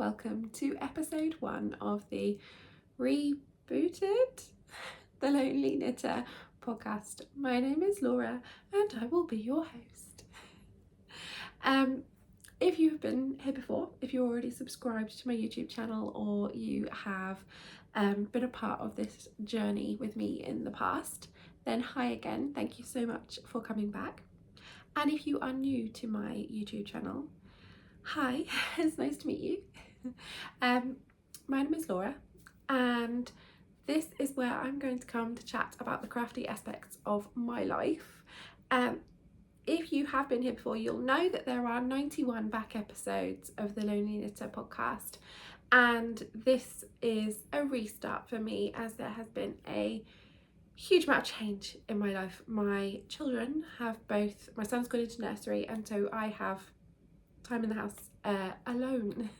welcome to episode 1 of the rebooted The Lonely Knitter podcast. My name is Laura and I will be your host. If you've been here before, if you're already subscribed to my YouTube channel or you have been a part of this journey with me in the past, then hi again, thank you so much for coming back. And if you are new to my YouTube channel, hi, it's nice to meet you. My name is Laura and this is where I'm going to come to chat about the crafty aspects of my life. If you have been here before, you'll know that there are 91 back episodes of the Lonely Knitter podcast, and this is a restart for me as there has been a huge amount of change in my life. My children have both, my son's gone into nursery, and so I have time in the house alone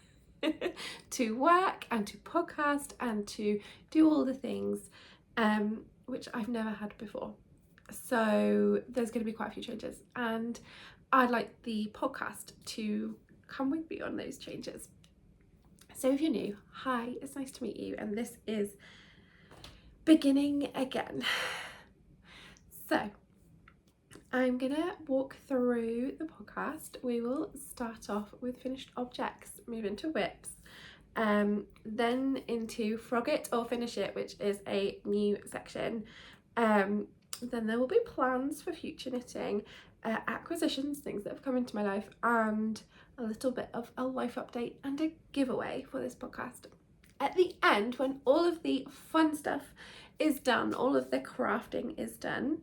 to work and to podcast and to do all the things which I've never had before. So there's going to be quite a few changes and I'd like the podcast to come with me on those changes. So if you're new, hi, it's nice to meet you, and this is beginning again. So I'm gonna walk through the podcast. We will start off with finished objects, move into whips, then into Froggit or Finish It, which is a new section. Then there will be plans for future knitting, acquisitions, things that have come into my life, and a little bit of a life update and a giveaway for this podcast. At the end, when all of the fun stuff is done, all of the crafting is done,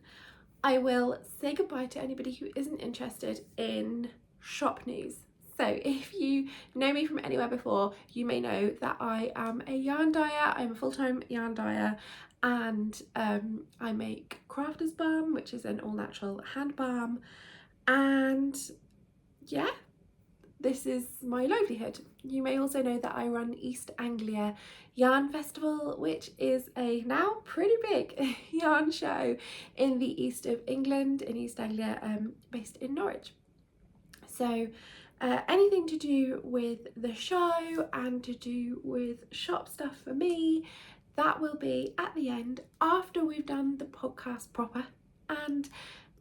I will say goodbye to anybody who isn't interested in shop news. So if you know me from anywhere before, you may know that I am a yarn dyer. I'm a full-time yarn dyer, and I make Crafters Balm, which is an all-natural hand balm, and yeah, this is my livelihood. You may also know that I run East Anglia Yarn Festival, which is a now pretty big yarn show in the east of England, in East Anglia, based in Norwich. So anything to do with the show and to do with shop stuff for me, that will be at the end after we've done the podcast proper. And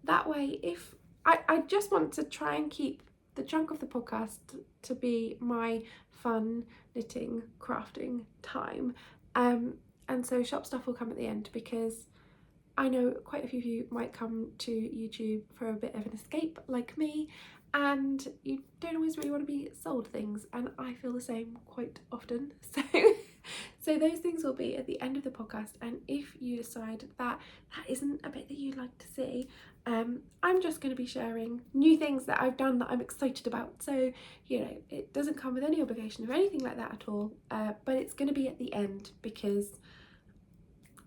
that way, if I just want to try and keep the chunk of the podcast to be my fun knitting crafting time, and so shop stuff will come at the end, because I know quite a few of you might come to YouTube for a bit of an escape like me, and you don't always really want to be sold things, and I feel the same quite often. So those things will be at the end of the podcast, and if you decide that that isn't a bit that you'd like to see, I'm just going to be sharing new things that I've done that I'm excited about. So, you know, it doesn't come with any obligation or anything like that at all, but it's going to be at the end because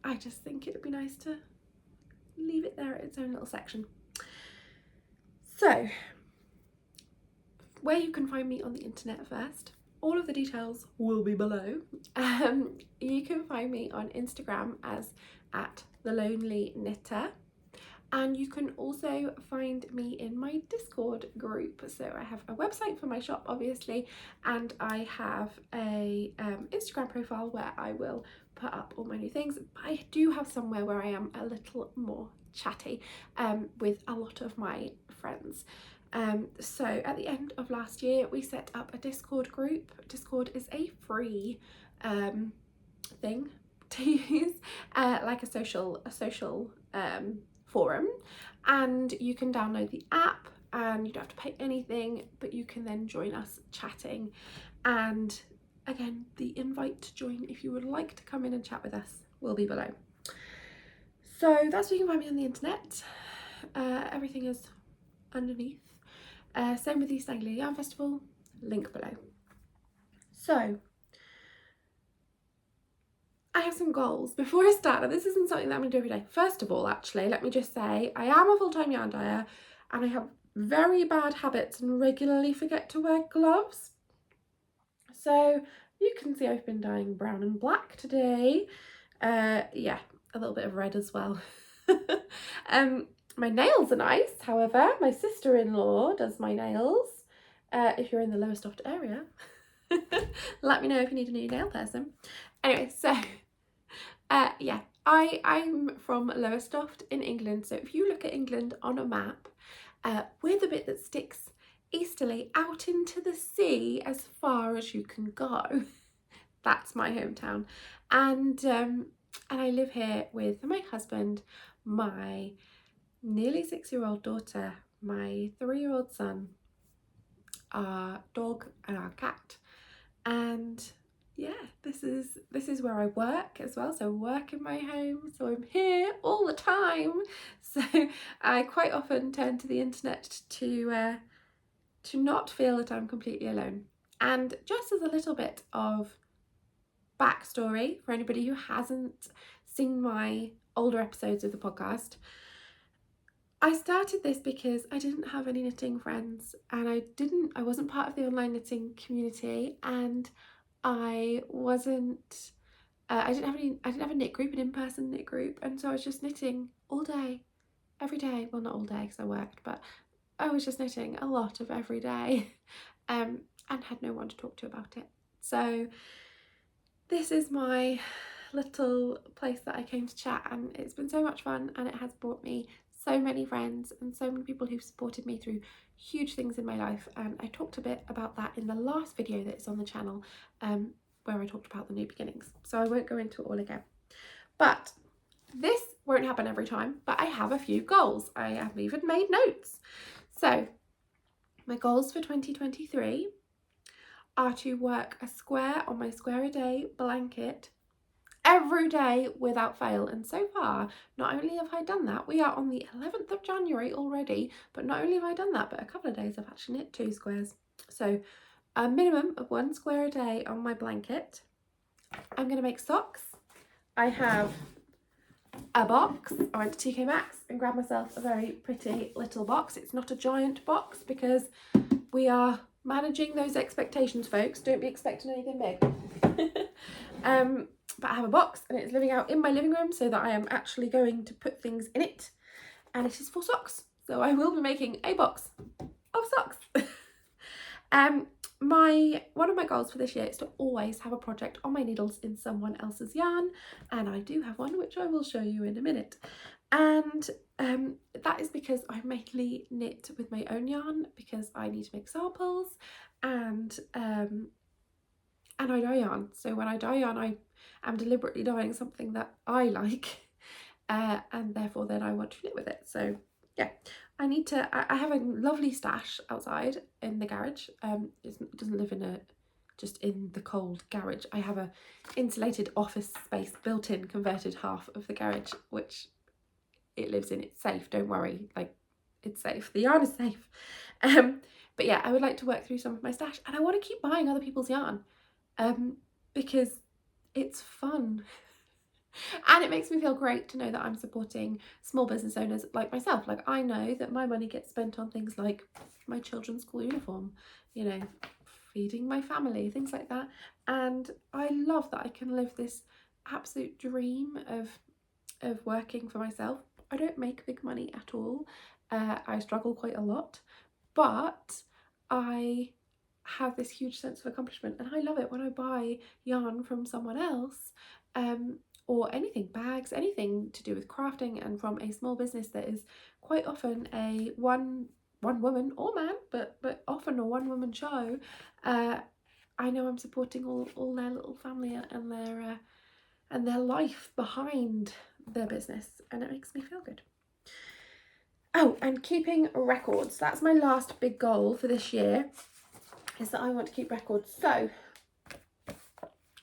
I just think it would be nice to leave it there at its own little section. So, where you can find me on the internet first, all of the details will be below. You can find me on Instagram as @thelonelyknitter, and you can also find me in my Discord group. So I have a website for my shop, obviously, and I have a Instagram profile where I will put up all my new things. But I do have somewhere where I am a little more chatty with a lot of my friends. So at the end of last year, we set up a Discord group. Discord is a free thing to use, like a social forum, and you can download the app and you don't have to pay anything, but you can then join us chatting. And again, the invite to join if you would like to come in and chat with us will be below. So that's where you can find me on the internet. Everything is underneath. Same with East Anglia Yarn Festival, link below. So I have some goals before I start. Now, this isn't something that I'm going to do every day. First of all, actually, let me just say I am a full-time yarn dyer and I have very bad habits and regularly forget to wear gloves. So you can see I've been dyeing brown and black today. Yeah, a little bit of red as well. My nails are nice, however. My sister-in-law does my nails. If you're in the Lowestoft area, Let me know if you need a new nail person. Anyway, so yeah, I'm from Lowestoft in England. So if you look at England on a map, we're the bit that sticks easterly out into the sea as far as you can go. That's my hometown. And I live here with my husband, my nearly 6-year-old daughter, my 3-year-old son, our dog and our cat. And yeah, this is where I work as well. So I work in my home, so I'm here all the time. So I quite often turn to the internet to not feel that I'm completely alone. And just as a little bit of backstory for anybody who hasn't seen my older episodes of the podcast, I started this because I didn't have any knitting friends, and I wasn't part of the online knitting community, and I didn't have a knit group, an in-person knit group, and so I was just knitting all day, every day. Well, not all day because I worked, but I was just knitting a lot of every day, and had no one to talk to about it. So this is my little place that I came to chat, and it's been so much fun, and it has brought me so many friends and so many people who've supported me through huge things in my life. And I talked a bit about that in the last video that's on the channel, where I talked about the new beginnings, so I won't go into it all again. But this won't happen every time, but I have a few goals. I have even made notes. So my goals for 2023 are to work a square on my square a day blanket every day without fail. And so far, not only have I done that, we are on the 11th of January already, but not only have I done that, but a couple of days I've actually knit 2 squares. So a minimum of 1 square a day on my blanket. I'm going to make socks. I have a box. I went to TK Maxx and grabbed myself a very pretty little box. It's not a giant box because we are managing those expectations, folks. Don't be expecting anything big. But I have a box, and it's living out in my living room, so that I am actually going to put things in it, and it is for socks. So I will be making a box of socks. One of my goals for this year is to always have a project on my needles in someone else's yarn, and I do have one which I will show you in a minute. And that is because I mainly knit with my own yarn because I need to make samples, and I dye yarn. So when I dye yarn, I am deliberately dyeing something that I like, and therefore then I want to knit with it. So yeah, I have a lovely stash outside in the garage. It doesn't live in just in the cold garage. I have a insulated office space built in, converted half of the garage, which it lives in. It's safe, don't worry, like, it's safe, the yarn is safe. But yeah, I would like to work through some of my stash, and I want to keep buying other people's yarn, because it's fun. And it makes me feel great to know that I'm supporting small business owners like myself. Like, I know that my money gets spent on things like my children's school uniform, you know, feeding my family, things like that. And I love that I can live this absolute dream of working for myself. I don't make big money at all. I struggle quite a lot, but I have this huge sense of accomplishment, and I love it when I buy yarn from someone else, or anything, bags, anything to do with crafting, and from a small business that is quite often a one woman or man, but often a one woman show. I know I'm supporting all their little family and their life behind their business, and it makes me feel good. Oh, and keeping records. That's my last big goal for this year, is that I want to keep records. So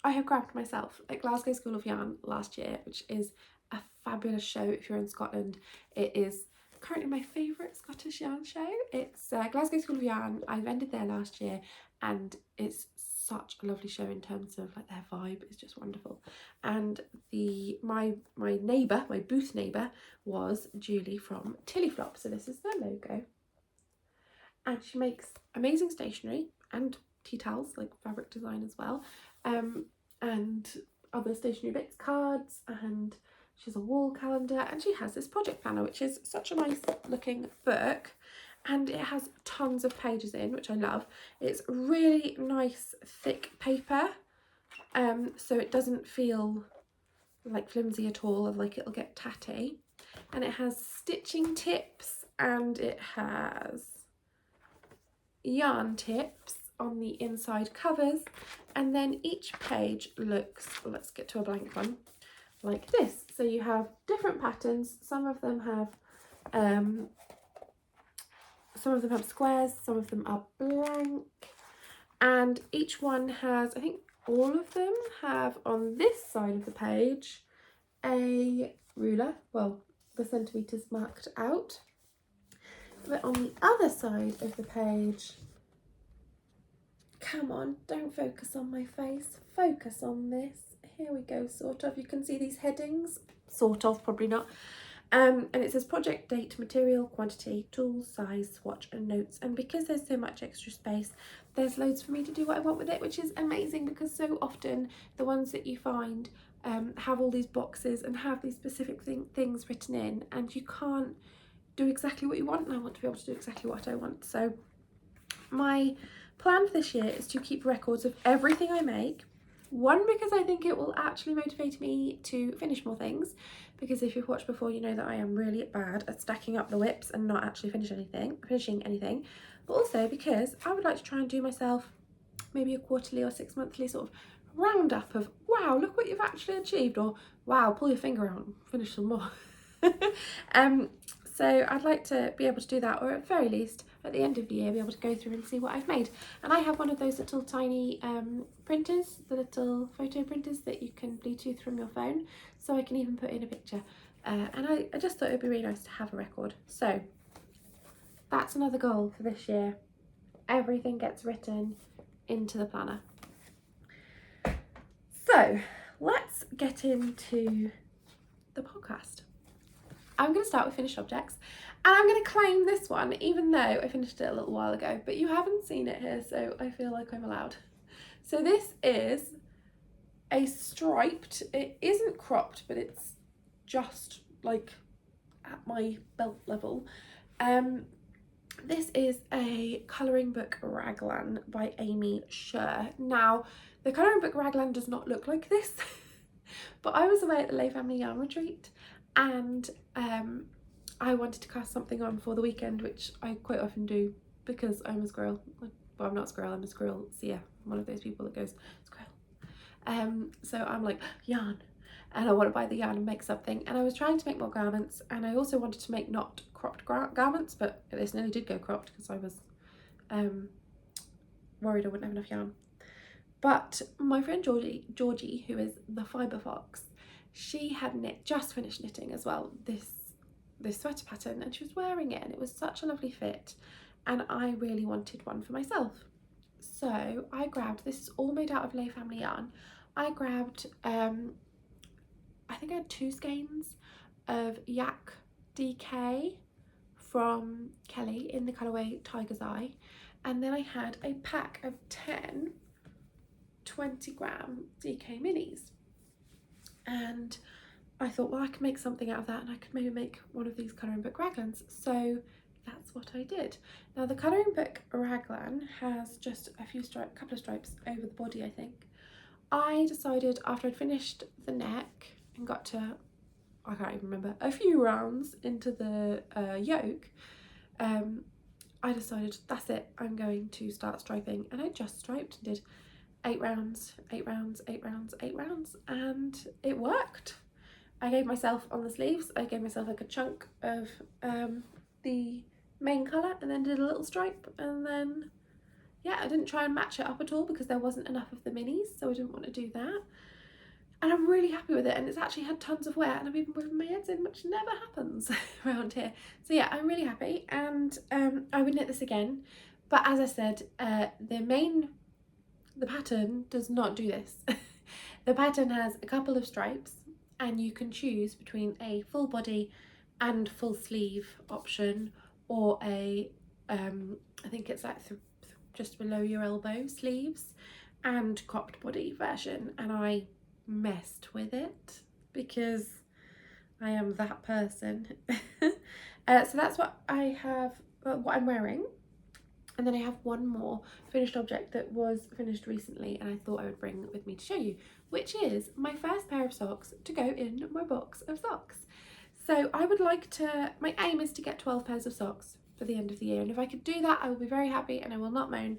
I have grabbed myself at Glasgow School of Yarn last year, which is a fabulous show if you're in Scotland. It is currently my favourite Scottish yarn show. It's Glasgow School of Yarn. I vended there last year, and it's such a lovely show in terms of like their vibe is just wonderful. And my neighbour, my booth neighbour, was Julie from Tillyflop. So this is their logo, and she makes amazing stationery and tea towels, like fabric design as well, and other stationery bits, cards, and she has a wall calendar, and she has this project planner, which is such a nice looking book. and it has tons of pages in, which I love. It's really nice thick paper, so it doesn't feel like flimsy at all, or like it'll get tatty. And it has stitching tips, and it has yarn tips on the inside covers, and then each page looks, let's get to a blank one, like this. So you have different patterns. Some of them have squares, some of them are blank, and each one has, I think all of them have on this side of the page a ruler, well, the centimetres marked out, but on the other side of the page, come on, don't focus on my face, focus on this, here we go, sort of, you can see these headings, sort of, probably not, and it says project date, material, quantity, tools, size, swatch and notes. And because there's so much extra space, there's loads for me to do what I want with it, which is amazing, because so often the ones that you find have all these boxes and have these specific things written in, and you can't do exactly what you want, and I want to be able to do exactly what I want. So my plan for this year is to keep records of everything I make. One, because I think it will actually motivate me to finish more things, because if you've watched before, you know that I am really bad at stacking up the whips and not actually finishing anything. But also because I would like to try and do myself maybe a quarterly or 6 monthly sort of roundup of, wow, look what you've actually achieved, or wow, pull your finger out and finish some more. So I'd like to be able to do that, or at very least at the end of the year be able to go through and see what I've made. And I have one of those little tiny printers, the little photo printers that you can Bluetooth from your phone, so I can even put in a picture, and I just thought it would be really nice to have a record. So that's another goal for this year. Everything gets written into the planner. So let's get into the podcast. I'm going to start with finished objects, and I'm going to claim this one, even though I finished it a little while ago, but you haven't seen it here, so I feel like I'm allowed. So this is a striped, it isn't cropped, but it's just like at my belt level. This is a Colouring Book Raglan by Aimee Sherr. Now, the Colouring Book Raglan does not look like this, but I was away at the Lay Family Yarn Retreat, and I wanted to cast something on for the weekend, which I quite often do because I'm a squirrel. Well, I'm not a squirrel, I'm a squirrel seer. I'm one of those people that goes, squirrel. So I'm like, yarn, and I want to buy the yarn and make something. And I was trying to make more garments, and I also wanted to make not cropped garments, but this nearly did go cropped because I was worried I wouldn't have enough yarn. But my friend Georgie, who is the Fibre Fox, she had just finished knitting as well this sweater pattern, and she was wearing it, and it was such a lovely fit, and I really wanted one for myself. So I grabbed, this is all made out of Lay Family yarn. I grabbed I think I had 2 skeins of Yak DK from Kelly in the colourway Tiger's Eye, and then I had a pack of 10 20-gram DK minis, and I thought, well, I could make something out of that, and I could maybe make one of these Colouring Book Raglans. So that's what I did. Now the Colouring Book Raglan has just a couple of stripes over the body, I think. I decided after I'd finished the neck and got to, I can't even remember, a few rounds into the yoke, I decided that's it, I'm going to start striping, and I just striped and did 8 rounds, 8 rounds, 8 rounds, 8 rounds, and it worked. I gave myself on the sleeves, I gave myself like a chunk of the main colour, and then did a little stripe, and then yeah, I didn't try and match it up at all because there wasn't enough of the minis, so I didn't want to do that. And I'm really happy with it, and it's actually had tons of wear, and I've even put my heads in, which never happens around here. So yeah, I'm really happy, and I would knit this again, but as I said, the pattern does not do this. The pattern has a couple of stripes, and you can choose between a full body and full sleeve option, or a I think it's like just below your elbow sleeves and cropped body version, and I messed with it because I am that person. So that's what I have what I'm wearing. And then I have one more finished object that was finished recently and I thought I would bring with me to show you, which is my first pair of socks to go in my box of socks. So I would like to, my aim is to get 12 pairs of socks for the end of the year, and if I could do that I will be very happy and I will not moan,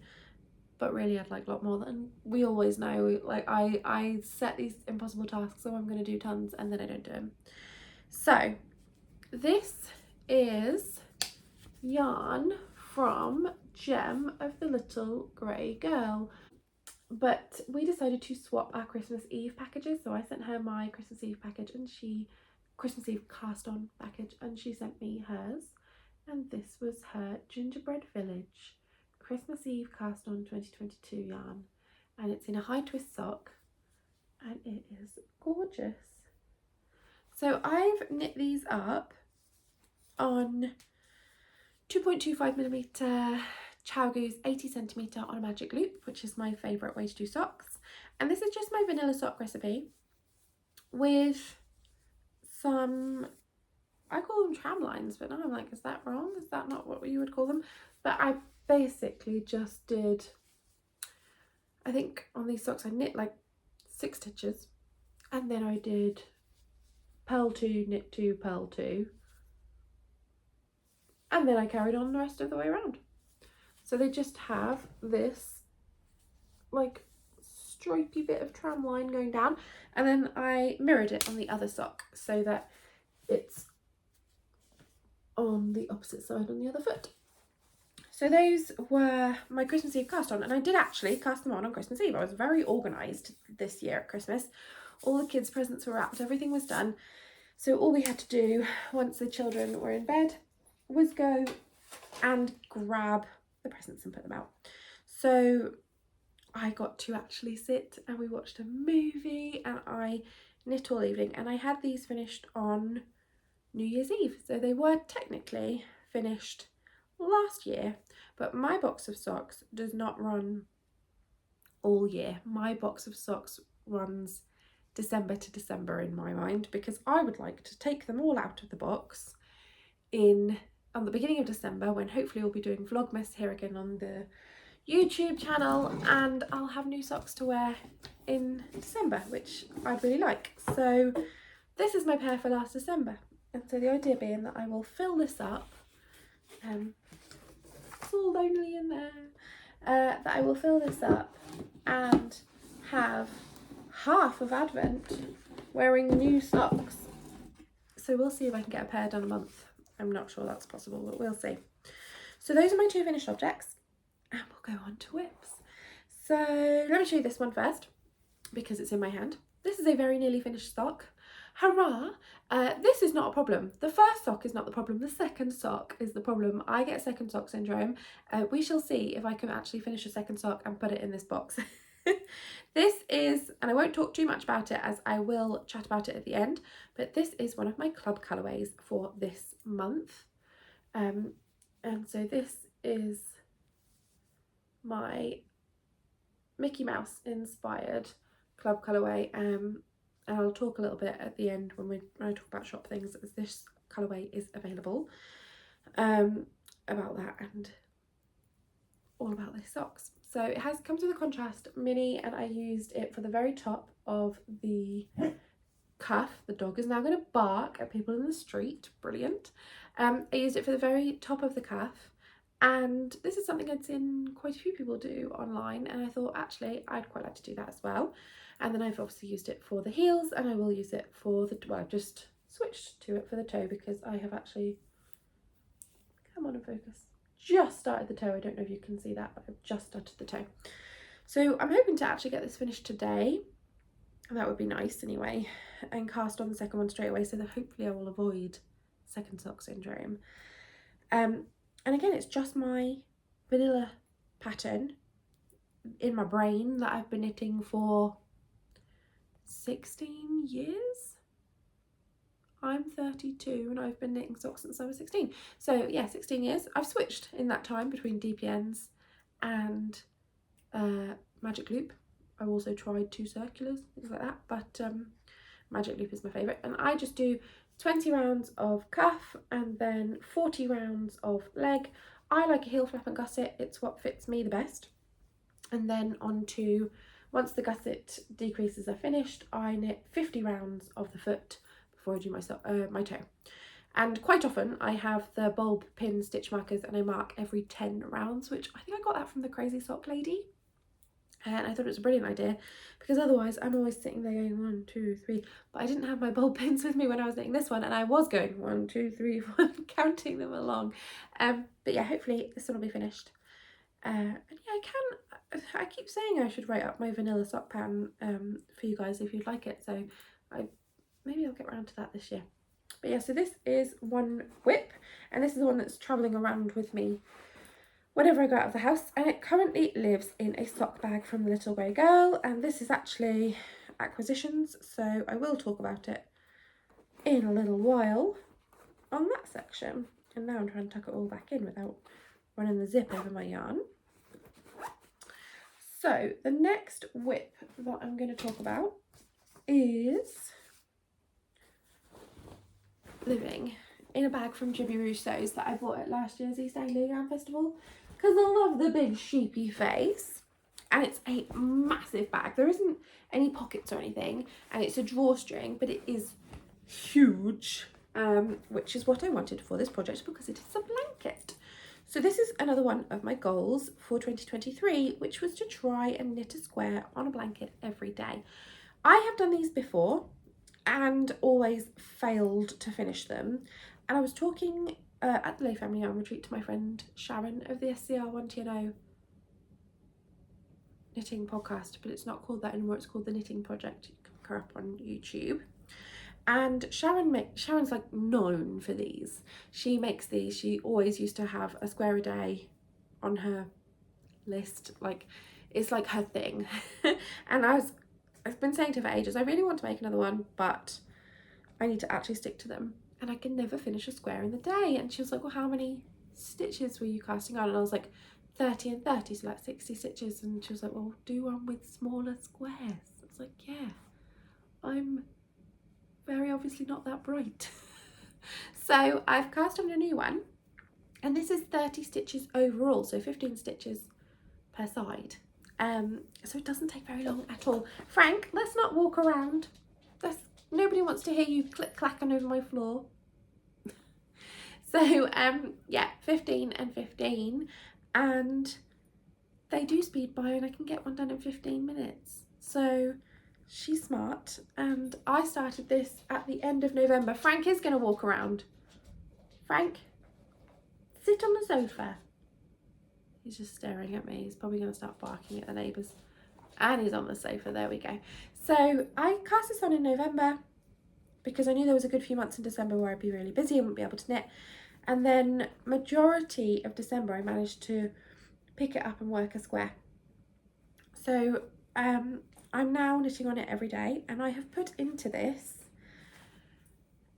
but really I'd like a lot more than we always know. Like I set these impossible tasks, so I'm going to do tons and then I don't do them. So this is yarn from Gem of the Little Grey Girl, but we decided to swap our Christmas Eve packages. So I sent her my Christmas Eve package and Christmas Eve cast on package, and she sent me hers, and this was her Gingerbread Village Christmas Eve cast on 2022 yarn, and it's in a high twist sock and it is gorgeous. So I've knit these up on 2.25mm Chow Goose 80cm on a magic loop, which is my favourite way to do socks. And this is just my vanilla sock recipe with some, I call them tram lines, but now I'm like, is that wrong? Is that not what you would call them? But I basically just did, I think on these socks I knit like 6 stitches, and then I did purl 2, knit 2, purl 2, and then I carried on the rest of the way around. So they just have this like stripy bit of tram line going down, and then I mirrored it on the other sock so that it's on the opposite side on the other foot. So those were my Christmas Eve cast on, and I did actually cast them on Christmas Eve. I was very organised this year at Christmas. All the kids' presents were wrapped, everything was done. So all we had to do once the children were in bed was go and grab the presents and put them out. So I got to actually sit and we watched a movie and I knit all evening, and I had these finished on New Year's Eve. So they were technically finished last year, but my box of socks does not run all year. My box of socks runs December to December in my mind, because I would like to take them all out of the box on the beginning of December, when hopefully we'll be doing Vlogmas here again on the YouTube channel, and I'll have new socks to wear in December, which I'd really like. So this is my pair for last December, and so the idea being that I will fill this up, it's all lonely in there, that I will fill this up and have half of Advent wearing new socks. So we'll see if I can get a pair done a month. I'm not sure that's possible, but we'll see. So those are my 2 finished objects, and we'll go on to whips. So let me show you this one first, because it's in my hand. This is a very nearly finished sock. Hurrah! This is not a problem. The first sock is not the problem. The second sock is the problem. I get second sock syndrome. We shall see if I can actually finish a second sock and put it in this box. This is, and I won't talk too much about it as I will chat about it at the end, but this is one of my club colourways for this month. And so this is my Mickey Mouse inspired club colourway, and I'll talk a little bit at the end when I talk about shop things, as this colourway is available, about that and all about these socks. So it comes with a contrast mini, and I used it for the very top of the cuff. The dog is now going to bark at people in the street. Brilliant. I used it for the very top of the cuff, and this is something I'd seen quite a few people do online, and I thought actually I'd quite like to do that as well. And then I've obviously used it for the heels, and I will use it for the, well, I've just switched to it for the toe, because I have actually, come on and focus, just started the toe. I don't know if you can see that, but I've just started the toe. So I'm hoping to actually get this finished today, and that would be nice anyway, and cast on the second one straight away, so that hopefully I will avoid second sock syndrome. And again, it's just my vanilla pattern in my brain that I've been knitting for 16 years. I'm 32 and I've been knitting socks since I was 16. So yeah, 16 years. I've switched in that time between DPNs and magic loop. I've also tried 2 circulars, things like that, but magic loop is my favourite. And I just do 20 rounds of cuff and then 40 rounds of leg. I like a heel flap and gusset, it's what fits me the best. And then on to, once the gusset decreases are finished, I knit 50 rounds of the foot before I do my toe. And quite often I have the bulb pin stitch markers and I mark every 10 rounds, which I think I got that from the Crazy Sock Lady. And I thought it was a brilliant idea, because otherwise I'm always sitting there going 1, 2, 3, but I didn't have my bulb pins with me when I was knitting this one, and I was going 1, 2, 3, 4, counting them along. But yeah, hopefully this one will be finished. And yeah, I keep saying I should write up my vanilla sock pattern for you guys if you'd like it, so maybe I'll get around to that this year. But yeah, so this is one whip, and this is the one that's travelling around with me whenever I go out of the house, and it currently lives in a sock bag from the little grey girl, and this is actually acquisitions, so I will talk about it in a little while on that section. And now I'm trying to tuck it all back in without running the zip over my yarn. So the next whip that I'm going to talk about is living in a bag from Jibby Rousseau's that I bought at last year's East Anglia Yarn Festival, because I love the big sheepy face, and it's a massive bag. There isn't any pockets or anything, and it's a drawstring, but it is huge, which is what I wanted for this project because it is a blanket. So this is another one of my goals for 2023, which was to try and knit a square on a blanket every day. I have done these before and always failed to finish them. And I was talking at the Lay Family Yarn Retreat to my friend Sharon of the SCR1TNO knitting podcast, but it's not called that anymore, it's called the Knitting Project. You can look her up on YouTube. And Sharon's like known for these. She makes these, she always used to have a square a day on her list, like it's like her thing. And I've been saying to her for ages, I really want to make another one, but I need to actually stick to them, and I can never finish a square in the day. And she was like, well, how many stitches were you casting on? And I was like, 30 and 30, so like 60 stitches. And she was like, well, do one with smaller squares. I was like, yeah, I'm very obviously not that bright. So I've cast on a new one, and this is 30 stitches overall, so 15 stitches per side. So it doesn't take very long at all. Frank, let's not walk around. Nobody wants to hear you click-clacking over my floor. So yeah, 15 and 15, and they do speed by, and I can get one done in 15 minutes. So she's smart, and I started this at the end of November. Frank is going to walk around. Frank, sit on the sofa. He's just staring at me. He's probably going to start barking at the neighbours. And he's on the sofa. There we go. So I cast this on in November because I knew there was a good few months in December where I'd be really busy and wouldn't be able to knit. And then majority of December I managed to pick it up and work a square. So I'm now knitting on it every day, and I have put into this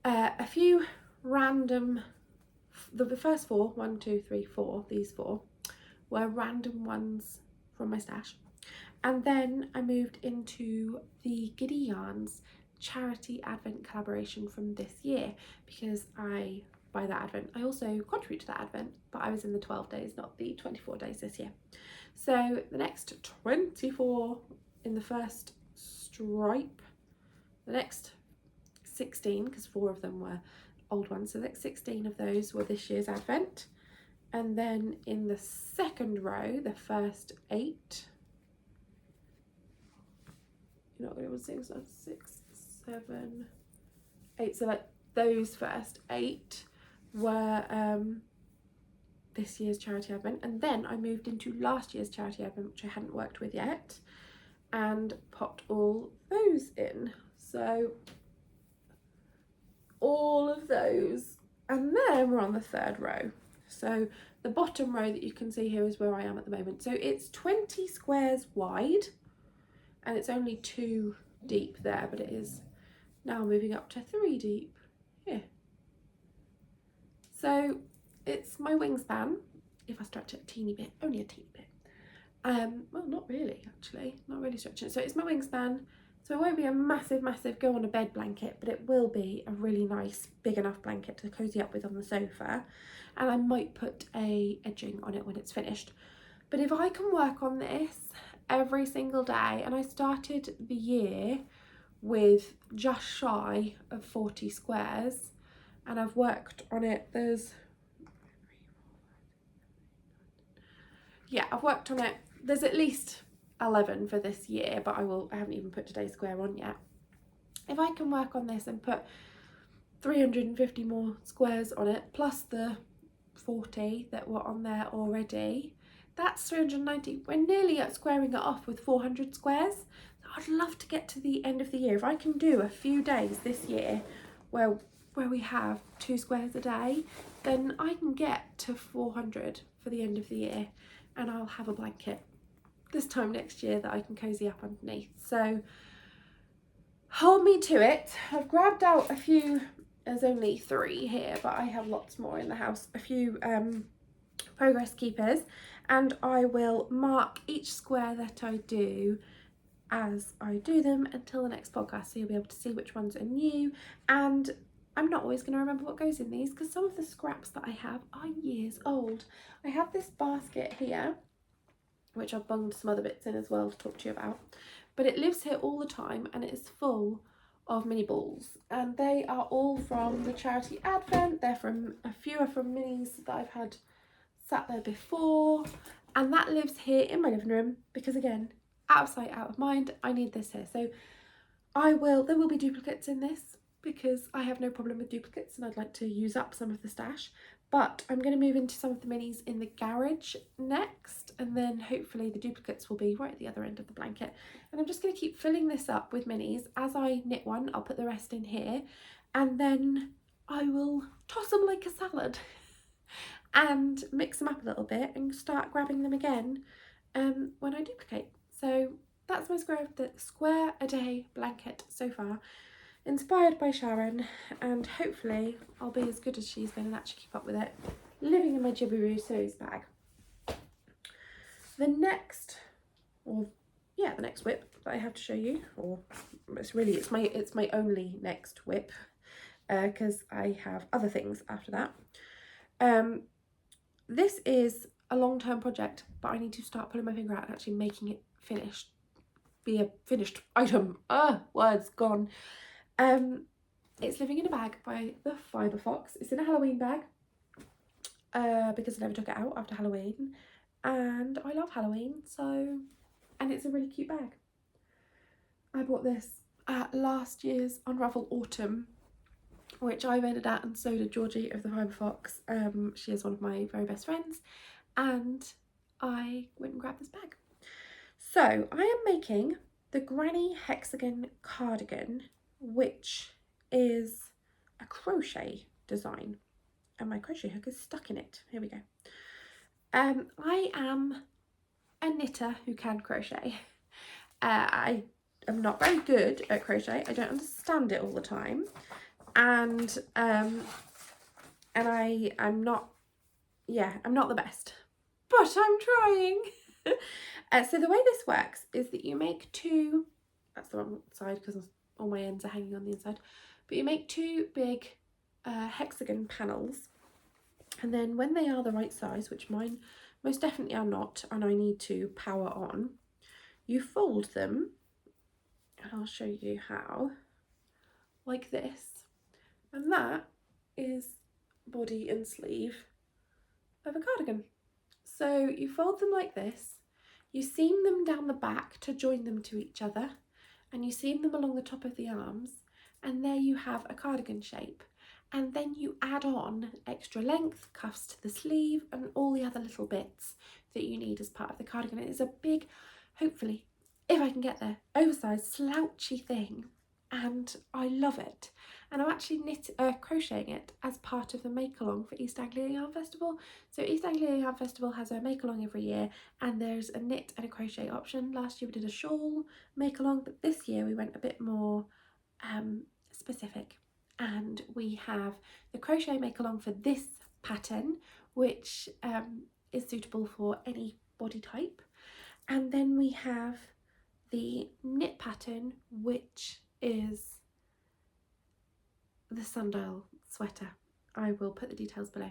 a few random, the first four, 1, 2, 3, 4, these four were random ones from my stash. And then I moved into the Giddy Yarns charity advent collaboration from this year, because I buy that advent. I also contribute to that advent, but I was in the 12 days, not the 24 days this year. So the next 24 in the first stripe, the next 16, because 4 of them were old ones, so the next 16 of those were this year's advent. And then in the second row, the first 8, you're not going to be able to see, so 6, 7, 8, so like those first 8 were this year's charity advent. And then I moved into last year's charity advent, which I hadn't worked with yet, and popped all those in. So all of those, and then we're on the third row. So the bottom row that you can see here is where I am at the moment. So it's 20 squares wide, and it's only 2 deep there, but it is now moving up to 3 deep here. So it's my wingspan, if I stretch it a teeny bit, only a teeny bit. Well, not really, actually, not really stretching it. So it's my wingspan, So it won't be a massive go on a bed blanket, but it will be a really nice big enough blanket to cozy up with on the sofa. And I might put a edging on it when it's finished. But if I can work on this every single day, and I started the year with just shy of 40 squares, and I've worked on it, I've worked on it, there's at least 11 for this year, but I haven't even put today's square on yet. If I can work on this and put 350 more squares on it, plus the 40 that were on there already, that's 390. We're nearly at squaring it off with 400 squares. I'd love to get to the end of the year. If I can do a few days this year where we have 2 squares a day, then I can get to 400 for the end of the year, and I'll have a blanket this time next year that I can cozy up underneath. So hold me to it. I've grabbed out a few, there's only 3 here, but I have lots more in the house, a few progress keepers, and I will mark each square that I do as I do them until the next podcast, so you'll be able to see which ones are new. And I'm not always going to remember what goes in these, because some of the scraps that I have are years old. I have this basket here, which I've bunged some other bits in as well to talk to you about, but it lives here all the time, and it is full of mini balls, and they are all from the charity Advent. A few are from minis that I've had sat there before, and that lives here in my living room because, again, out of sight, out of mind, I need this here. So there will be duplicates in this because I have no problem with duplicates and I'd like to use up some of the stash, but I'm going to move into some of the minis in the garage next, and then hopefully the duplicates will be right at the other end of the blanket. And I'm just going to keep filling this up with minis. As I knit one, I'll put the rest in here, and then I will toss them like a salad and mix them up a little bit and start grabbing them again when I duplicate. So that's my square a day blanket so far, inspired by Sharon, and hopefully I'll be as good as she's been and actually keep up with it, living in my Gingerbread Village bag. The next whip that I have to show you, or it's my only next whip, because I have other things after that. This is a long-term project, but I need to start pulling my finger out and actually making it be a finished item. Words gone. It's living in a bag by the Fibre Fox. It's in a Halloween bag because I never took it out after Halloween, and I love Halloween, and it's a really cute bag. I bought this at last year's Unravel Autumn, which I rented at, and so did Georgie of the Fibre Fox. She is one of my very best friends, and I went and grabbed this bag. So I am making the Granny Hexagon cardigan, which is a crochet design, and my crochet hook is stuck in it. Here we go. I am a knitter who can crochet. I am not very good at crochet. I don't understand it all the time, and I'm not the best, but I'm trying. So the way this works is that you make 2, that's the wrong side because all my ends are hanging on the inside, but you make 2 big hexagon panels, and then when they are the right size, which mine most definitely are not, and I need to power on, you fold them, and I'll show you how, like this, and that is body and sleeve of a cardigan. So you fold them like this, you seam them down the back to join them to each other, and you seam them along the top of the arms, and there you have a cardigan shape. And then you add on extra length, cuffs to the sleeve, and all the other little bits that you need as part of the cardigan. It is a big, hopefully, if I can get there, oversized, slouchy thing, and I love it. And I'm actually crocheting it as part of the Make Along for East Anglia Yarn Festival. So East Anglia Yarn Festival has a Make Along every year, and there's a knit and a crochet option. Last year we did a shawl Make Along, but this year we went a bit more specific, and we have the crochet Make Along for this pattern, which is suitable for any body type, and then we have the knit pattern, which is the sundial sweater. I will put the details below.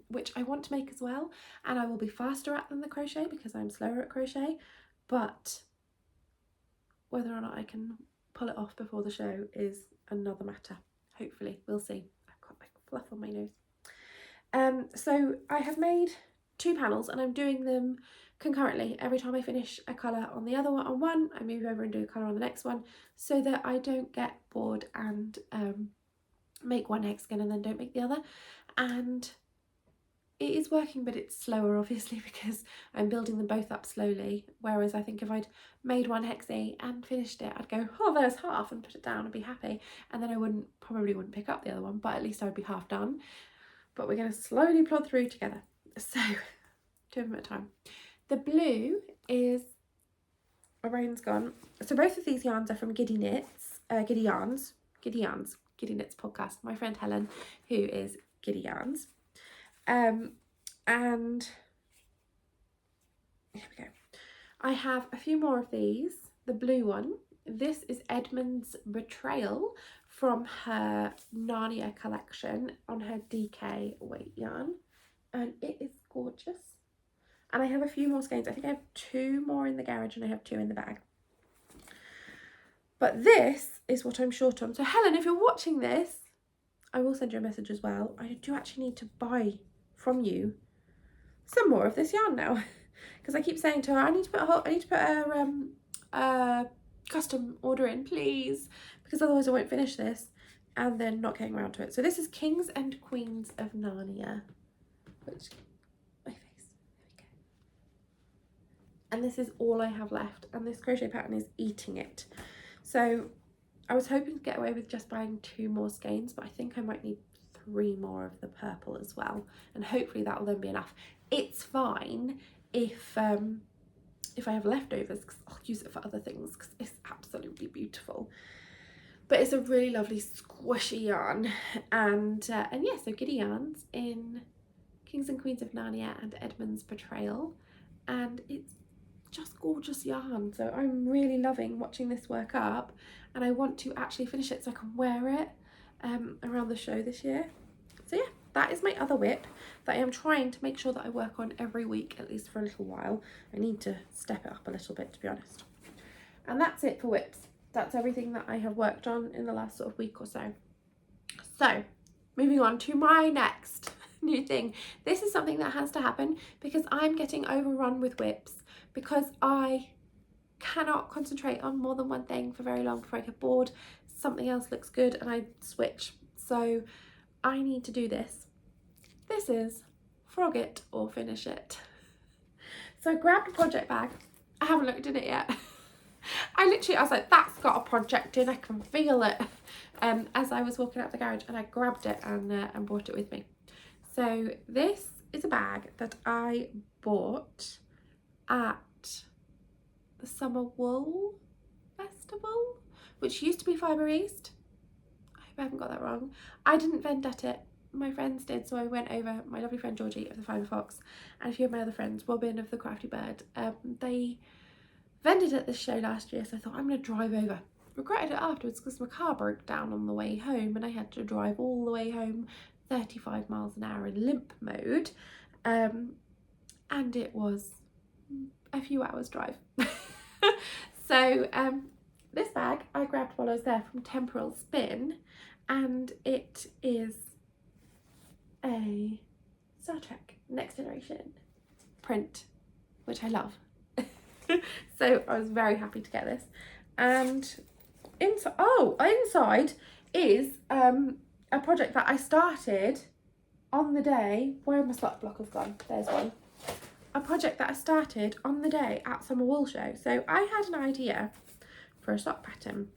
Which I want to make as well, and I will be faster at than the crochet because I'm slower at crochet, but whether or not I can pull it off before the show is another matter. Hopefully, we'll see. I've got like fluff on my nose. So I have made 2 panels and I'm doing them concurrently. Every time I finish a colour on the other one, I move over and do a colour on the next one, so that I don't get bored and make one hexagon and then don't make the other. And it is working, but it's slower obviously because I'm building them both up slowly, whereas I think if I'd made one hexie and finished it, I'd go, oh, there's half, and put it down and be happy, and then I probably wouldn't pick up the other one, but at least I would be half done. But we're going to slowly plod through together, so 2 of them at a time. The blue is a Rain's Gone. So both of these yarns are from Giddy Knits, Giddy Yarns, Giddy Knits podcast, my friend Helen, who is Giddy Yarns. And here we go. I have a few more of these. The blue one, this is Edmunds Betrayal from her Narnia collection on her DK weight yarn, and it is gorgeous. And I have a few more skeins. I think I have 2 more in the garage and I have 2 in the bag. But this is what I'm short on. So Helen, if you're watching this, I will send you a message as well. I do actually need to buy from you some more of this yarn now, because I keep saying to her, I need to put a custom order in, please, because otherwise I won't finish this, and then not getting around to it. So this is Kings and Queens of Narnia, which my face, there we go. And this is all I have left, and this crochet pattern is eating it. So I was hoping to get away with just buying 2 more skeins, but I think I might need 3 more of the purple as well, and hopefully that will then be enough. It's fine if I have leftovers, because I'll use it for other things because it's absolutely beautiful. But it's a really lovely squishy yarn, and yeah, so Giddy Yarns in Kings and Queens of Narnia and Edmunds Betrayal, and it's just gorgeous yarn. So I'm really loving watching this work up, and I want to actually finish it so I can wear it around the show this year. So yeah, that is my other whip that I am trying to make sure that I work on every week, at least for a little while. I need to step it up a little bit, to be honest. And that's it for whips. That's everything that I have worked on in the last sort of week or so. So moving on to my next new thing. This is something that has to happen because I'm getting overrun with whips, because I cannot concentrate on more than one thing for very long before I get bored. Something else looks good and I switch. So I need to do this. This is Froggit or Finish It. So I grabbed a project bag. I haven't looked in it yet. I was like, that's got a project in, I can feel it. As I was walking out the garage, and I grabbed it and brought it with me. So this is a bag that I bought at the Summer Wool Festival, which used to be Fibre East. I hope I haven't got that wrong. I didn't vendette it, my friends did, so I went over, my lovely friend Georgie of the Fibre Fox and a few of my other friends, Robin of the Crafty Bird, they vended at this show last year, so I thought I'm going to drive over. Regretted it afterwards because my car broke down on the way home and I had to drive all the way home 35 miles an hour in limp mode, and it was a few hours drive. So this bag I grabbed while I was there from Temporal Spin, and it is a Star Trek Next Generation print, which I love. So I was very happy to get this. And inside is a project that I started on the day, where my sock blocker's gone, there's one. A project that I started on the day at Summer Wool Show. So I had an idea for a sock pattern,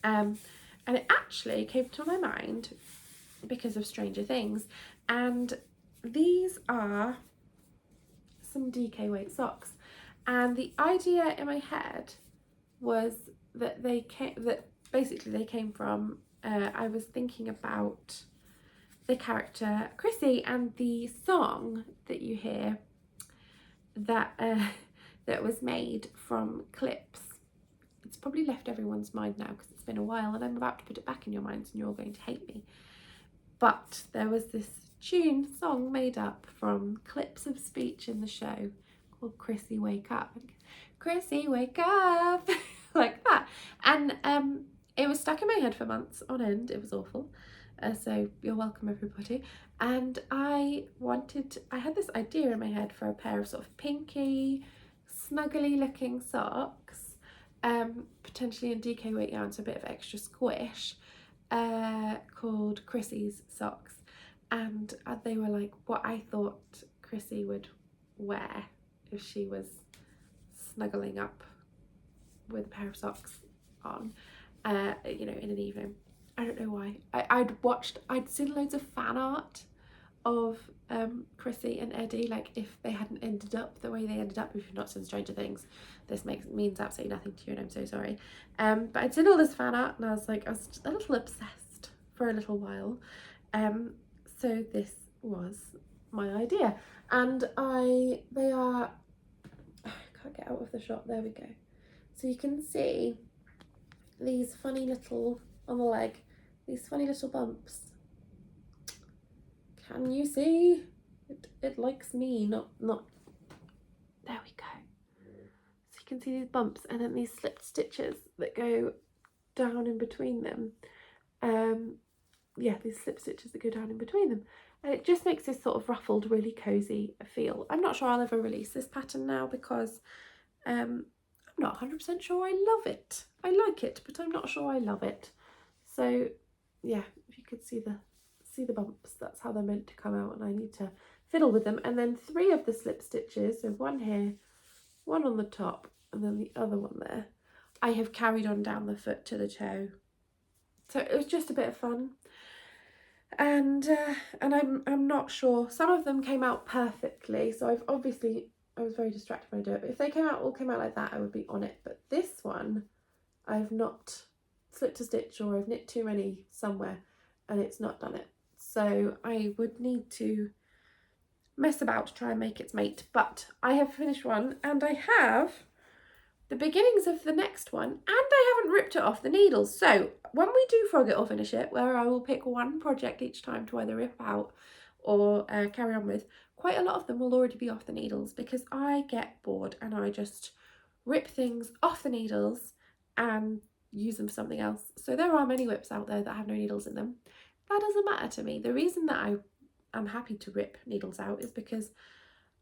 and it actually came to my mind because of Stranger Things, and these are some DK weight socks, and the idea in my head was that they came from I was thinking about the character Chrissy and the song that you hear that that was made from clips It's probably left everyone's mind now because it's been a while, and I'm about to put it back in your minds and you're all going to hate me. But there was this song made up from clips of speech in the show called Chrissy Wake Up. Chrissy Wake Up! Like that. And it was stuck in my head for months on end. It was awful. So you're welcome, everybody. And I had this idea in my head for a pair of sort of pinky, snuggly looking socks, potentially in DK weight yarn, so a bit of extra squish, called Chrissy's socks. And they were like what I thought Chrissy would wear if she was snuggling up with a pair of socks on, you know, in an evening. I don't know why. I'd seen loads of fan art of Chrissy and Eddie, like if they hadn't ended up the way they ended up. If you've not seen Stranger Things, this means absolutely nothing to you, and I'm so sorry. But I'd seen all this fan art and I was a little obsessed for a little while. So this was my idea, and I can't get out of the shot, there we go. So you can see these funny little, on the leg, these funny little bumps. Can you see? It likes me, not, there we go. So you can see these bumps and then these slipped stitches that go down in between them. Yeah, these slip stitches that go down in between them. And it just makes this sort of ruffled, really cozy feel. I'm not sure I'll ever release this pattern now because I'm not 100% sure I love it. I like it, but I'm not sure I love it. So yeah, if you could see the bumps, that's how they're meant to come out, and I need to fiddle with them. And then 3 of the slip stitches, so one here, one on the top, and then the other one there, I have carried on down the foot to the toe. So it was just a bit of fun. And I'm not sure. Some of them came out perfectly, so I was very distracted when I do it, but if they all came out like that, I would be on it. But this one, I've not slipped a stitch, or I've knit too many somewhere and it's not done it. So I would need to mess about to try and make its mate. But I have finished one, and I have the beginnings of the next one, and I haven't ripped it off the needles. So when we do Froggit or finish it, where I will pick one project each time to either rip out or carry on with, quite a lot of them will already be off the needles because I get bored and I just rip things off the needles and use them for something else. So there are many whips out there that have no needles in them. That doesn't matter to me. The reason that I'm happy to rip needles out is because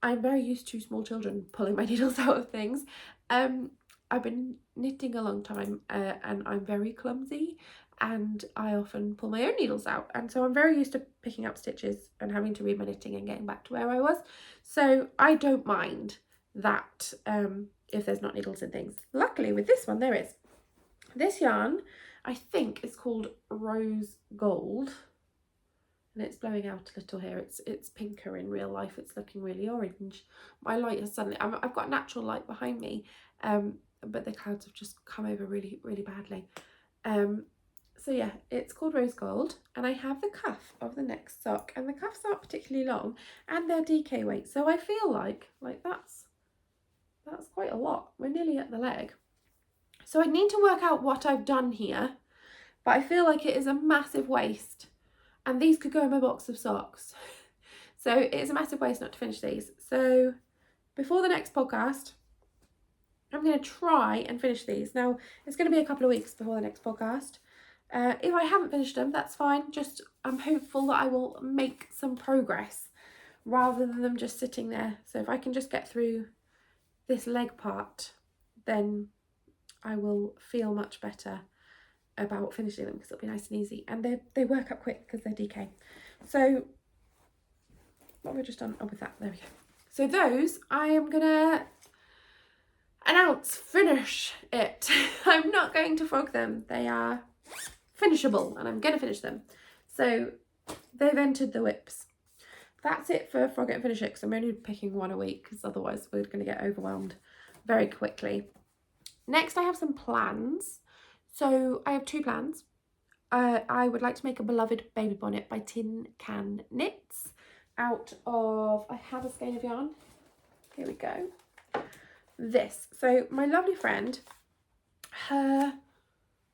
I'm very used to small children pulling my needles out of things. I've been knitting a long time, and I'm very clumsy, and I often pull my own needles out, and so I'm very used to picking up stitches and having to read my knitting and getting back to where I was. So I don't mind that if there's not needles in things. Luckily with this one there is. This yarn I think is called Rose Gold, and it's blowing out a little here. It's pinker in real life. It's looking really orange. My light has suddenly, I've got natural light behind me, but the clouds have just come over really, really badly. So yeah, it's called Rose Gold, and I have the cuff of the next sock, and the cuffs aren't particularly long, and they're DK weight, so I feel like that's quite a lot. We're nearly at the leg. So I need to work out what I've done here, but I feel like it is a massive waste, and these could go in my box of socks. So it's a massive waste not to finish these. So before the next podcast, I'm going to try and finish these. Now, it's going to be a couple of weeks before the next podcast. If I haven't finished them, that's fine. Just I'm hopeful that I will make some progress rather than them just sitting there. So if I can just get through this leg part, then I will feel much better about finishing them, because it'll be nice and easy, and they work up quick because they're DK. So what have I just done? Oh, with that, there we go. So those I am gonna finish it. I'm not going to frog them. They are finishable, and I'm gonna finish them. So they've entered the whips. That's it for Froggit and Finish It, because I'm only picking one a week, because otherwise we're going to get overwhelmed very quickly. Next, I have some plans. So I have 2 plans. I would like to make a beloved baby bonnet by Tin Can Knits out of, I have a skein of yarn. Here we go. This. So my lovely friend,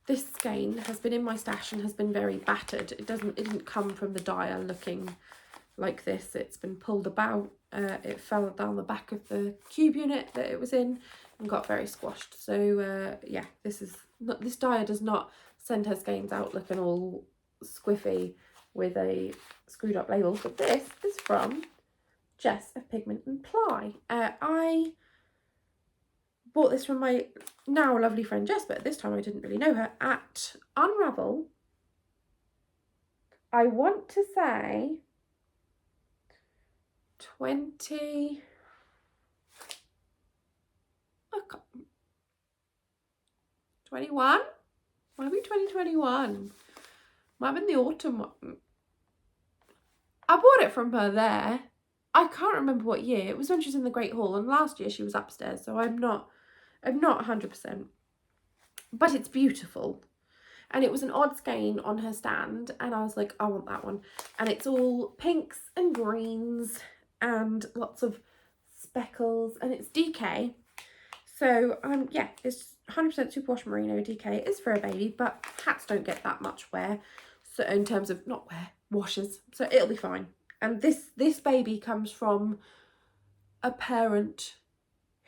this skein has been in my stash and has been very battered. It didn't come from the dyer looking like this. It's been pulled about. It fell down the back of the cube unit that it was in and got very squashed. So yeah, this dyer does not send her skeins out looking all squiffy with a screwed up label. But this is from Jess of Pigment and Ply. I bought this from my now lovely friend Jess, but at this time I didn't really know her, at Unravel. I want to say 21? Might be 2021. Might have been the autumn one. I bought it from her there. I can't remember what year. It was when she was in the Great Hall, and last year she was upstairs, so I'm not 100%. But it's beautiful. And it was an odd skein on her stand, and I was like, I want that one. And it's all pinks and greens and lots of speckles, and it's DK. So yeah, it's 100% superwash merino DK. It is for a baby, but hats don't get that much wear. So in terms of washes, so it'll be fine. And this baby comes from a parent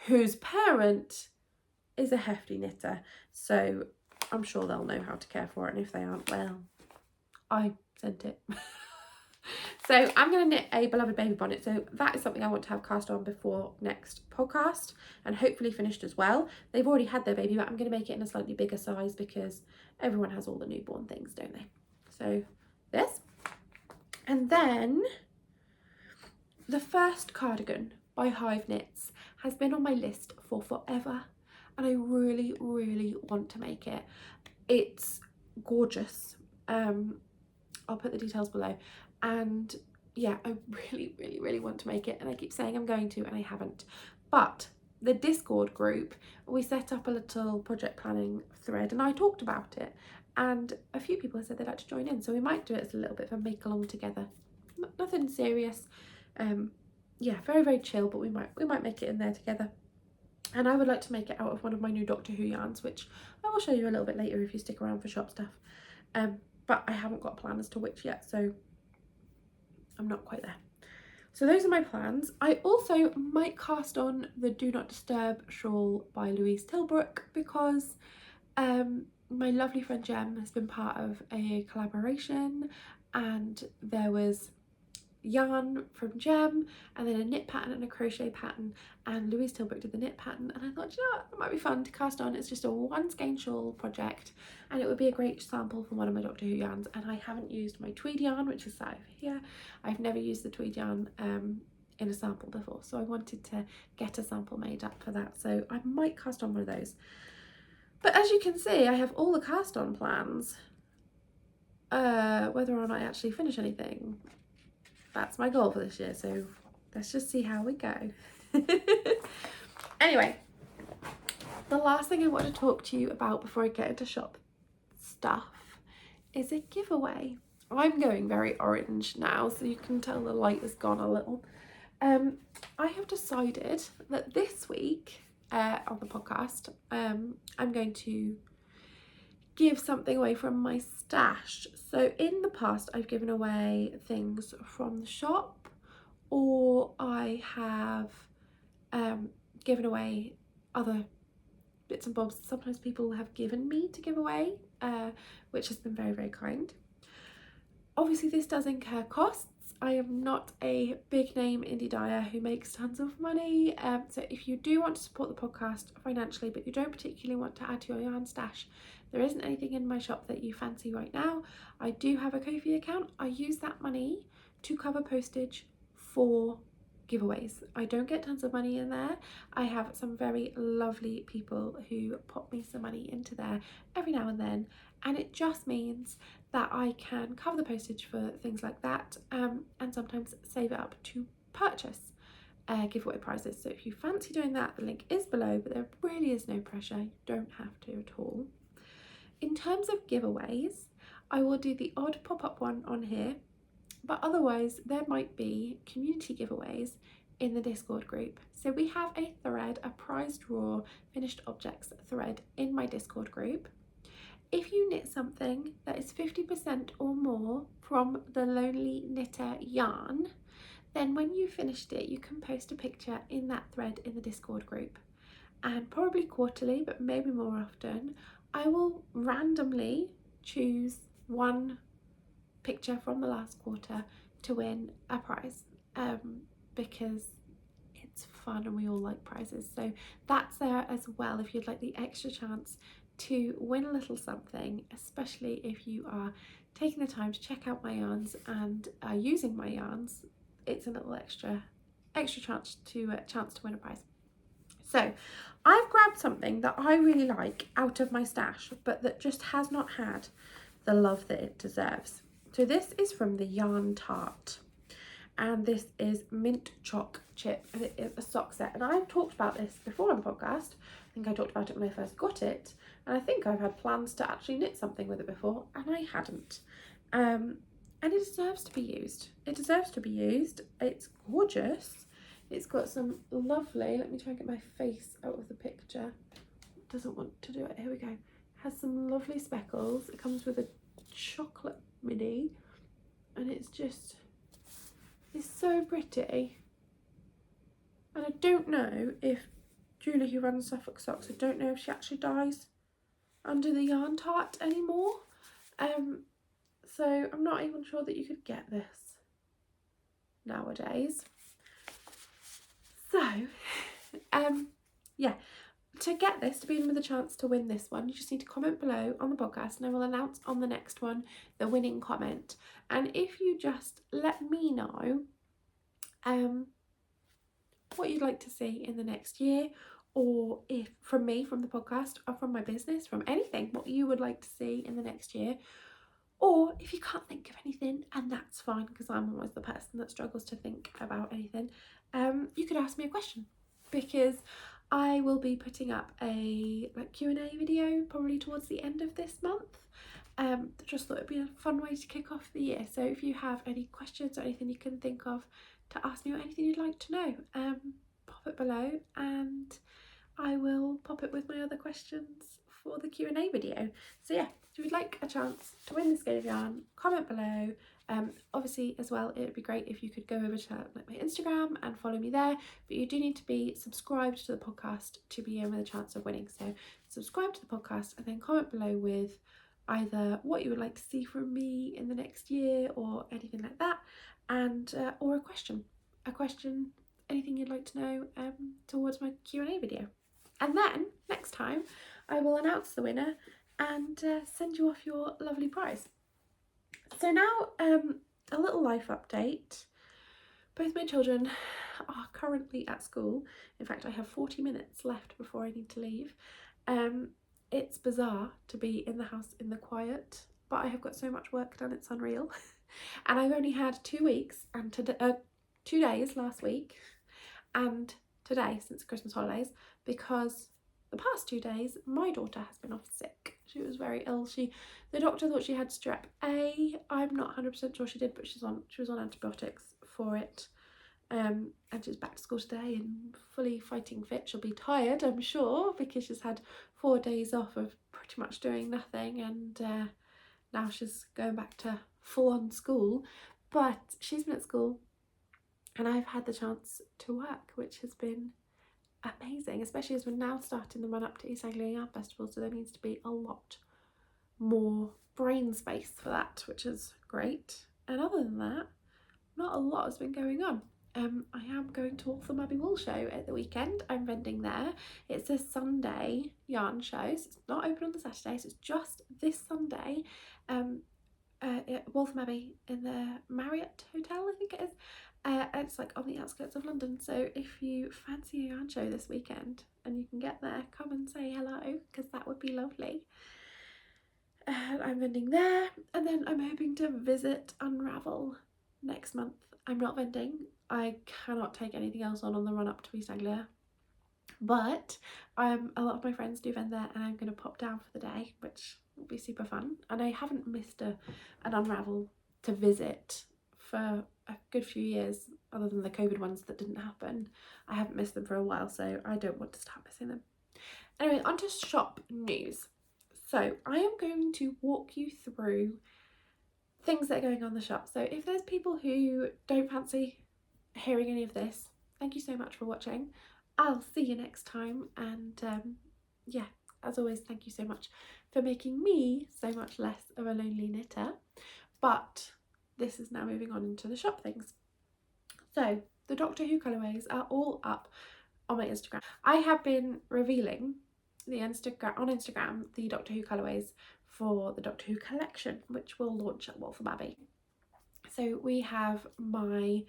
whose parent is a hefty knitter, so I'm sure they'll know how to care for it, and if they aren't, well, I sent it. So I'm going to knit a beloved baby bonnet, so that is something I want to have cast on before next podcast, and hopefully finished as well. They've already had their baby, but I'm going to make it in a slightly bigger size because everyone has all the newborn things, don't they? So this, and then the first cardigan by Hive Knits has been on my list for forever, and I really, really want to make it. It's gorgeous. I'll put the details below. And yeah, I really, really, really want to make it, and I keep saying I'm going to, and I haven't. But the Discord group, we set up a little project planning thread, and I talked about it, and a few people said they'd like to join in, so we might do it as a little bit of a make along together. Nothing serious. Yeah, very, very chill, but we might make it in there together. And I would like to make it out of one of my new Doctor Who yarns, which I will show you a little bit later if you stick around for shop stuff. But I haven't got a plan as to which yet, so I'm not quite there. So those are my plans. I also might cast on the Do Not Disturb shawl by Louise Tilbrook, because my lovely friend Jem has been part of a collaboration, and there was yarn from Jem, and then a knit pattern and a crochet pattern, and Louise Tilbrook did the knit pattern, and I thought, you know what, it might be fun to cast on. It's just a one skein shawl project, and it would be a great sample from one of my Doctor Who yarns. And I haven't used my tweed yarn, which is sat over here. I've never used the tweed yarn in a sample before, so I wanted to get a sample made up for that, so I might cast on one of those. But as you can see, I have all the cast on plans. Whether or not I actually finish anything, that's my goal for this year, so let's just see how we go. Anyway, the last thing I want to talk to you about before I get into shop stuff is a giveaway. I'm going very orange now, so you can tell the light has gone a little. I have decided that this week on the podcast, I'm going to give something away from my stash. So in the past, I've given away things from the shop, or I have given away other bits and bobs sometimes people have given me to give away, which has been very, very kind. Obviously this does incur costs. I am not a big name indie dyer who makes tons of money, so if you do want to support the podcast financially but you don't particularly want to add to your yarn stash, there isn't anything in my shop that you fancy right now, I do have a Ko-fi account. I use that money to cover postage for giveaways. I don't get tons of money in there. I have some very lovely people who pop me some money into there every now and then, and it just means that I can cover the postage for things like that, and sometimes save it up to purchase giveaway prizes. So if you fancy doing that, the link is below, but there really is no pressure. You don't have to at all. In terms of giveaways, I will do the odd pop-up one on here, but otherwise there might be community giveaways in the Discord group. So we have a thread, a prize draw finished objects thread in my Discord group. If you knit something that is 50% or more from the Lonely Knitter yarn, then when you finished it, you can post a picture in that thread in the Discord group. And probably quarterly, but maybe more often, I will randomly choose one picture from the last quarter to win a prize, because it's fun and we all like prizes. So that's there as well if you'd like the extra chance to win a little something, especially if you are taking the time to check out my yarns and are using my yarns. It's a little extra chance to win a prize. So I've grabbed something that I really like out of my stash, but that just has not had the love that it deserves. So this is from the Yarn Tart, and this is mint choc chip, and it is a sock set. And I've talked about this before on the podcast. I think I talked about it when I first got it, and I think I've had plans to actually knit something with it before, and I hadn't. And it deserves to be used. It deserves to be used. It's gorgeous. It's got some lovely, let me try and get my face out of the picture. It doesn't want to do it. Here we go. It has some lovely speckles. It comes with a chocolate mini, and it's so pretty. And I don't know if Julie, who runs Suffolk Socks, I don't know if she actually dies under the Yarn Tart anymore. So I'm not even sure that you could get this nowadays. So, yeah, to get this, to be in with a chance to win this one, you just need to comment below on the podcast, and I will announce on the next one the winning comment. And if you just let me know what you'd like to see in the next year, or if from me, from the podcast, or from my business, from anything, what you would like to see in the next year. Or if you can't think of anything, and that's fine, because I'm always the person that struggles to think about anything, you could ask me a question, because I will be putting up a Q&A video probably towards the end of this month. Just thought it'd be a fun way to kick off the year. So if you have any questions or anything you can think of to ask me, or anything you'd like to know, pop it below, and I will pop it with my other questions for the Q&A video. So yeah, if you'd like a chance to win this skein of yarn, comment below. Obviously as well, it would be great if you could go over to my Instagram and follow me there, but you do need to be subscribed to the podcast to be in with a chance of winning. So subscribe to the podcast and then comment below with either what you would like to see from me in the next year or anything like that, and or a question, anything you'd like to know towards my Q&A video. And then next time I will announce the winner and send you off your lovely prize. So now a little life update. Both my children are currently at school. In fact, I have 40 minutes left before I need to leave. It's bizarre to be in the house in the quiet, but I have got so much work done, it's unreal. And I've only had 2 weeks and 2 days last week and today since Christmas holidays, because the past 2 days my daughter has been off sick. She was very ill. The doctor thought she had strep A. I'm not 100% sure she did, but she was on antibiotics for it. And she's back to school today and fully fighting fit. She'll be tired, I'm sure, because she's had 4 days off of pretty much doing nothing, and now she's going back to full-on school. But she's been at school and I've had the chance to work, which has been amazing, especially as we're now starting the run up to East Anglia Yarn Festival, so there needs to be a lot more brain space for that, which is great. And other than that, not a lot has been going on. I am going to Waltham Abbey Wool Show at the weekend. I'm vending there. It's a Sunday yarn show, so it's not open on the Saturday, so it's just this Sunday at Waltham Abbey in the Marriott Hotel, I think it is. It's like on the outskirts of London, so if you fancy a yarn show this weekend and you can get there, come and say hello, because that would be lovely. I'm vending there, and then I'm hoping to visit Unravel next month. I'm not vending. I cannot take anything else on the run up to East Anglia, but a lot of my friends do vend there, and I'm going to pop down for the day, which will be super fun. And I haven't missed an Unravel to visit for a good few years, other than the COVID ones that didn't happen. I haven't missed them for a while, so I don't want to start missing them. Anyway, on to shop news. So I am going to walk you through things that are going on in the shop. So if there's people who don't fancy hearing any of this, thank you so much for watching. I'll see you next time, and yeah, as always, thank you so much for making me so much less of a lonely knitter. But this is now moving on into the shop things. So the Doctor Who colourways are all up on my Instagram. I have been revealing on Instagram the Doctor Who colourways for the Doctor Who collection, which will launch at Waltham Abbey. So we have my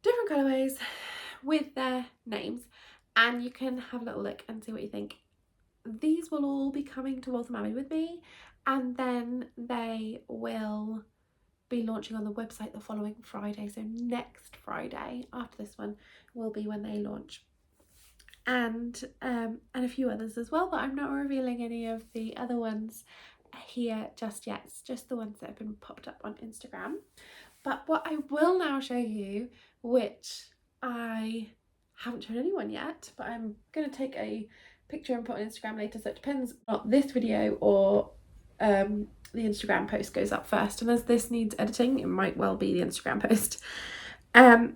different colourways with their names, and you can have a little look and see what you think. These will all be coming to Waltham Abbey with me, and then they will be launching on the website the following Friday. So next Friday after this one will be when they launch, and a few others as well, but I'm not revealing any of the other ones here just yet. It's just the ones that have been popped up on Instagram. But what I will now show you, which I haven't shown anyone yet, but I'm going to take a picture and put on Instagram later, so it depends on this video or the Instagram post goes up first, and as this needs editing, it might well be the Instagram post. I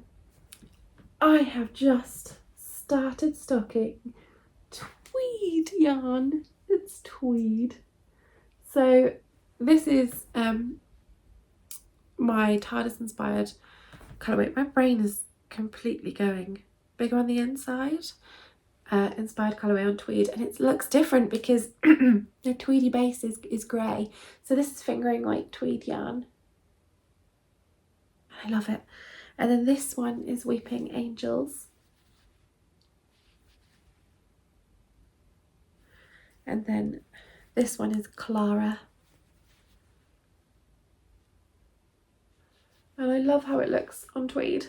have just started stocking tweed yarn. It's tweed. So this is my TARDIS inspired colourway. My brain is completely going bigger on the inside. Inspired colourway on tweed, and it looks different because the tweedy base is grey. So this is fingering like tweed yarn. I love it. And then this one is Weeping Angels. And then this one is Clara. And I love how it looks on tweed.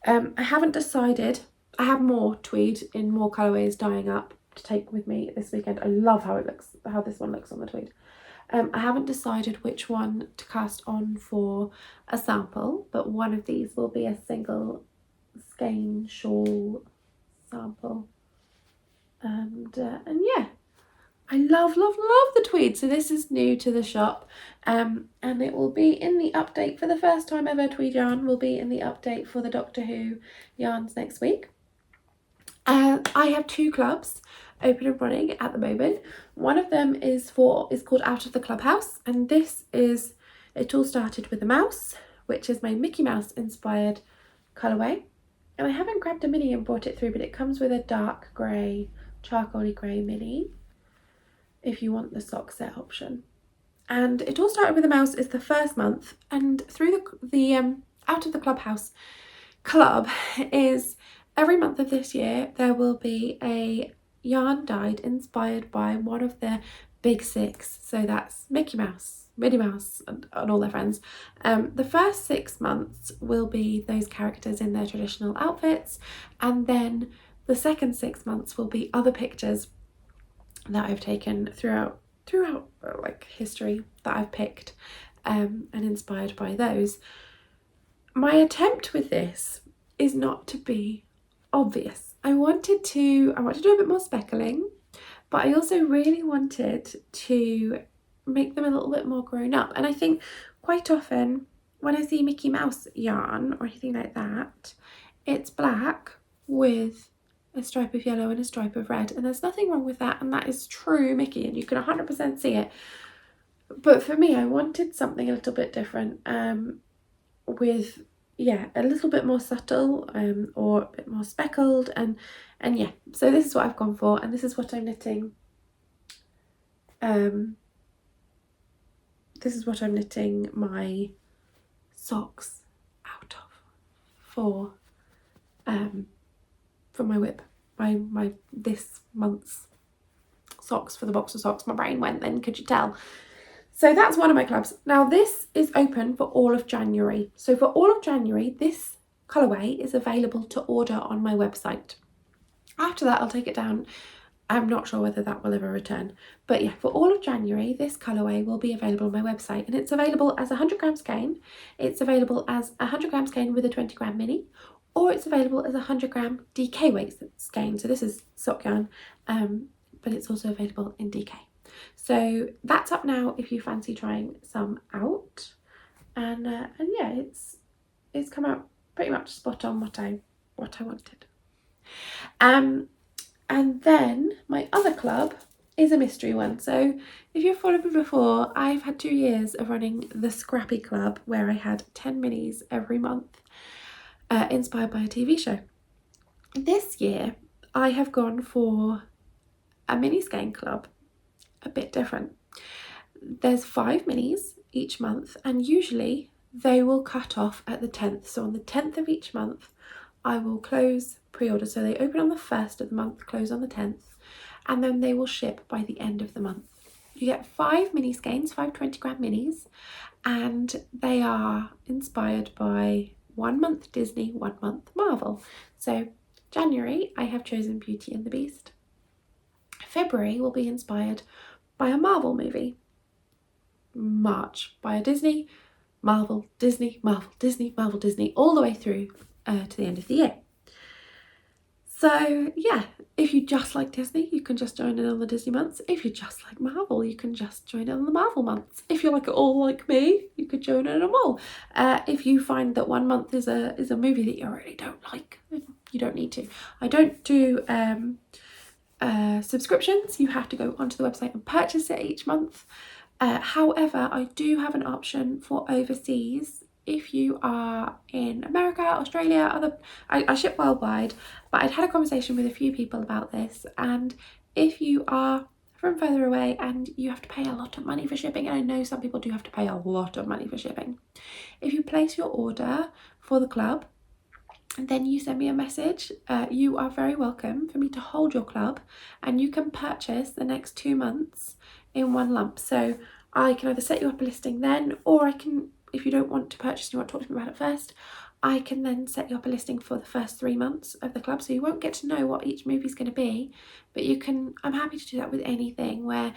I haven't decided. I have more tweed in more colourways dyeing up to take with me this weekend. I love how it looks, how this one looks on the tweed. I haven't decided which one to cast on for a sample, but one of these will be a single skein shawl sample. And yeah, I love the tweed. So this is new to the shop, and it will be in the update for the first time ever. Tweed yarn will be in the update for the Doctor Who yarns next week. I have two clubs open and running at the moment. One of them is called Out of the Clubhouse, and it all started with a mouse, which is my Mickey Mouse inspired colourway. And I haven't grabbed a mini and brought it through, but it comes with a dark grey, charcoaly grey mini if you want the sock set option. And it all started with a mouse is the first month, and through the Out of the Clubhouse club is every month of this year there will be a yarn dyed inspired by one of the big six. So that's Mickey Mouse, Minnie Mouse and all their friends. The first 6 months will be those characters in their traditional outfits, and then the second 6 months will be other pictures that I've taken throughout like history that I've picked and inspired by those. My attempt with this is not to be obvious. I wanted to do a bit more speckling, but I also really wanted to make them a little bit more grown up. And I think quite often when I see Mickey Mouse yarn or anything like that, it's black with a stripe of yellow and a stripe of red, and there's nothing wrong with that, and that is true Mickey, and you can 100% see it. But for me, I wanted something a little bit different, with a little bit more subtle, or a bit more speckled, and yeah, so this is what I've gone for, and this is what I'm knitting. This is what I'm knitting my socks out of for my whip, my this month's socks for the box of socks. My brain went then, could you tell? So that's one of my clubs. Now this is open for all of January. So for all of January, this colourway is available to order on my website. After that, I'll take it down I'm not sure whether that will ever return. But yeah, for all of January, this colourway will be available on my website, and it's available as a 100 gram skein. It's available as a 100 gram skein with a 20 gram mini, or it's available as a 100 gram DK weight skein. So this is sock yarn, but it's also available in DK. So that's up now if you fancy trying some out. And yeah, it's come out pretty much spot on what I wanted. And then my other club is a mystery one. So if you've followed me before, I've had 2 years of running the Scrappy Club, where I had 10 minis every month, inspired by a TV show. This year I have gone for a mini skein club, a bit different. There's 5 minis each month, and usually they will cut off at the 10th. So on the 10th of each month I will close pre-order. So they open on the 1st of the month, close on the 10th, and then they will ship by the end of the month. You get 5 mini skeins, 5 20-gram minis, and they are inspired by 1 month Disney, 1 month Marvel. So January I have chosen Beauty and the Beast. February will be inspired by a Marvel movie. March by a Disney, Marvel, Disney, Marvel, Disney, Marvel, Disney, all the way through to the end of the year. So yeah, if you just like Disney, you can just join in on the Disney months. If you just like Marvel, you can just join in on the Marvel months. If you like it all like me, you could join in on them all. If you find that 1 month is a movie that you really don't like, you don't need to. I don't do subscriptions. You have to go onto the website and purchase it each month. However, I do have an option for overseas. If you are in America, Australia, I ship worldwide, but I'd had a conversation with a few people about this, and if you are from further away and you have to pay a lot of money for shipping, and I know some people do have to pay a lot of money for shipping, if you place your order for the club and then you send me a message, you are very welcome for me to hold your club, and you can purchase the next 2 months in one lump. So I can either set you up a listing then, or I can, if you don't want to purchase and you want to talk to me about it first, I can then set you up a listing for the first 3 months of the club. So you won't get to know what each movie's going to be, but you can, I'm happy to do that with anything where,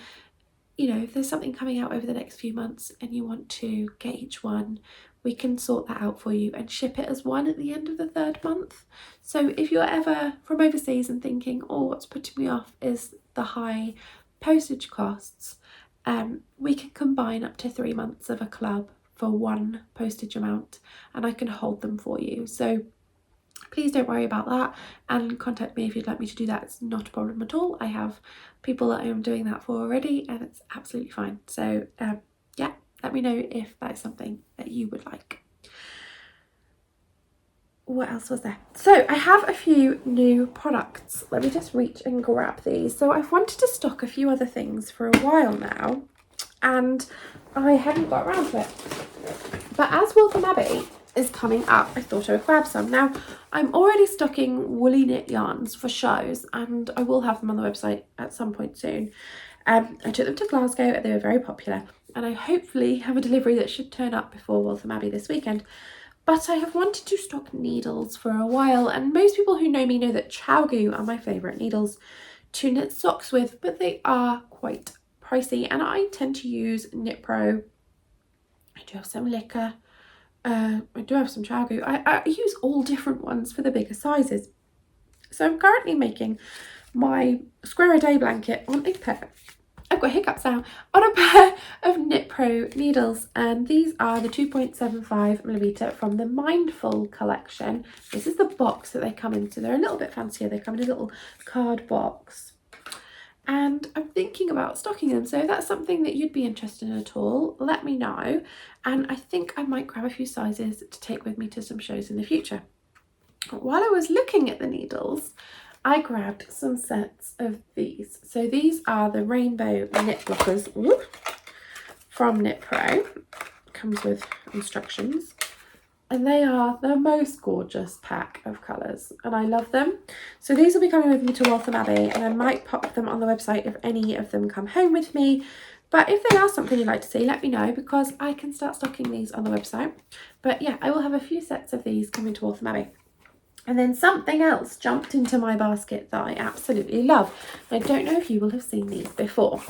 you know, if there's something coming out over the next few months and you want to get each one, we can sort that out for you and ship it as one at the end of the 3rd month. So if you're ever from overseas and thinking, oh, what's putting me off is the high postage costs, we can combine up to 3 months of a club for one postage amount, and I can hold them for you. So please don't worry about that, and contact me if you'd like me to do that. It's not a problem at all. I have people that I am doing that for already, and it's absolutely fine. So yeah, let me know if that is something that you would like. What else was there? So I have a few new products. Let me just reach and grab these. So I've wanted to stock a few other things for a while now, and I hadn't got around to it. But as Waltham Abbey is coming up, I thought I would grab some. Now, I'm already stocking woolly knit yarns for shows, and I will have them on the website at some point soon. I took them to Glasgow and they were very popular, and I hopefully have a delivery that should turn up before Waltham Abbey this weekend. But I have wanted to stock needles for a while, and most people who know me know that Chowgoo are my favourite needles to knit socks with, but they are quite pricey, and I tend to use Knit Pro. I do have some Licker. I do have some Chowgoo. I use all different ones for the bigger sizes. So I'm currently making my square a day blanket on a pair. I've got hiccups now. On a pair of Knit Pro needles, and these are the 2.75mm from the Mindful collection. This is the box that they come in, so they're a little bit fancier. They come in a little card box, and I'm thinking about stocking them. So if that's something that you'd be interested in at all, let me know, and I think I might grab a few sizes to take with me to some shows in the future. While I was looking at the needles, I grabbed some sets of these. So these are the rainbow knit blockers from Knit Pro. Comes with instructions, and they are the most gorgeous pack of colours, and I love them. So these will be coming with me to Waltham Abbey, and I might pop them on the website if any of them come home with me. But if they are something you'd like to see, let me know, because I can start stocking these on the website. But yeah, I will have a few sets of these coming to Waltham Abbey. And then something else jumped into my basket that I absolutely love. I don't know if you will have seen these before.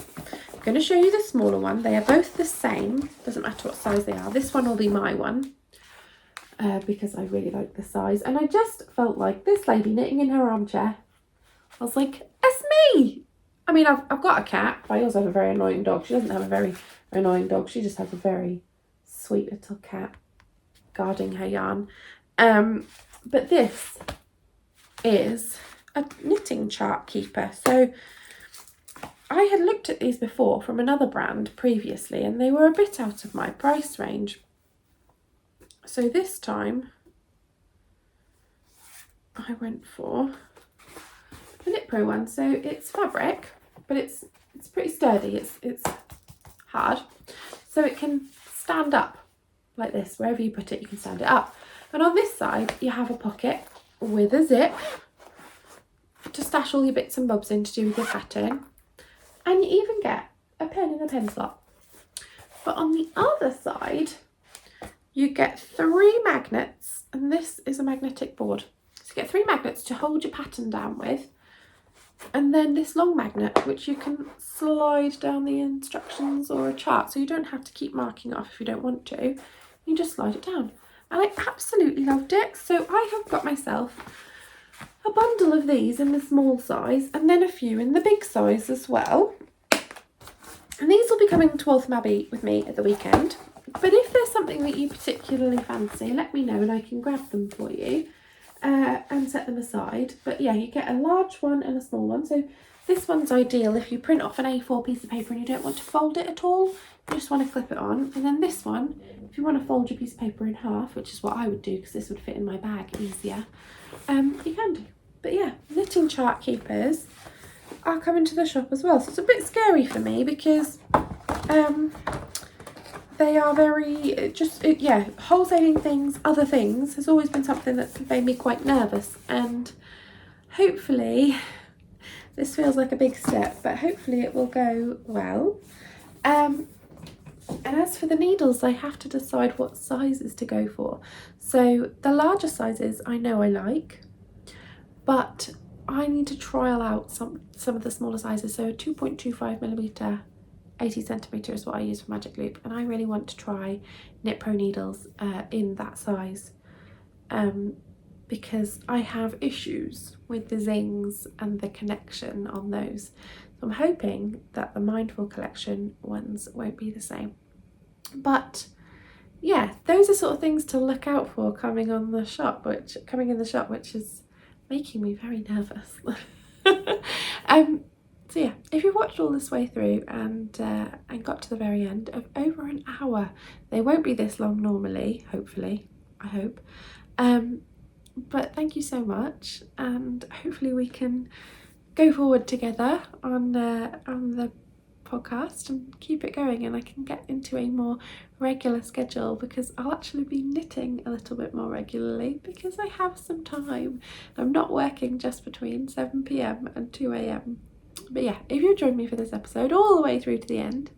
I'm going to show you the smaller one. They are both the same. Doesn't matter what size they are. This one will be my one because I really like the size. And I just felt like this lady knitting in her armchair. I was like, it's me. I mean, I've got a cat, but I also have a very annoying dog. She doesn't have a very annoying dog. She just has a very sweet little cat guarding her yarn. But this is a knitting chart keeper. So I had looked at these before from another brand previously, and they were a bit out of my price range. So this time I went for the Knit Pro one. So it's fabric, but it's pretty sturdy. It's hard, so it can stand up like this. Wherever you put it, you can stand it up. And on this side, you have a pocket with a zip to stash all your bits and bobs in to do with your pattern. And you even get a pen in a pen slot. But on the other side, you get 3 magnets, and this is a magnetic board. So you get 3 magnets to hold your pattern down with. And then this long magnet, which you can slide down the instructions or a chart. So you don't have to keep marking off if you don't want to. You just slide it down. And I absolutely loved it. So I have got myself a bundle of these in the small size and then a few in the big size as well. And these will be coming to Waltham Abbey with me at the weekend. But if there's something that you particularly fancy, let me know and I can grab them for you and set them aside. But yeah, you get a large one and a small one. So this one's ideal if you print off an A4 piece of paper and you don't want to fold it at all. You just want to clip it on. And then this one, if you want to fold your piece of paper in half, which is what I would do because this would fit in my bag easier, you can do. But yeah, knitting chart keepers are coming to the shop as well. So it's a bit scary for me because they are very, yeah, wholesaling things, other things, has always been something that's made me quite nervous. And hopefully, this feels like a big step, but hopefully it will go well. And as for the needles, I have to decide what sizes to go for. So the larger sizes I know I like, but I need to trial out some of the smaller sizes. So 2.25mm, 80cm is what I use for Magic Loop, and I really want to try Knit Pro needles in that size because I have issues with the zings and the connection on those. So I'm hoping that the Mindful Collection ones won't be the same. But yeah, those are sort of things to look out for coming in the shop, which is making me very nervous. So yeah, if you watched all this way through and got to the very end of over an hour, they won't be this long normally, hopefully, I hope. But thank you so much, and hopefully we can go forward together on the podcast and keep it going, and I can get into a more regular schedule because I'll actually be knitting a little bit more regularly because I have some time. I'm not working just between 7 p.m. and 2 a.m. But yeah, if you joined me for this episode all the way through to the end,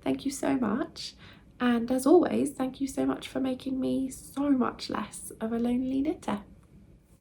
thank you so much. And as always, thank you so much for making me so much less of a lonely knitter.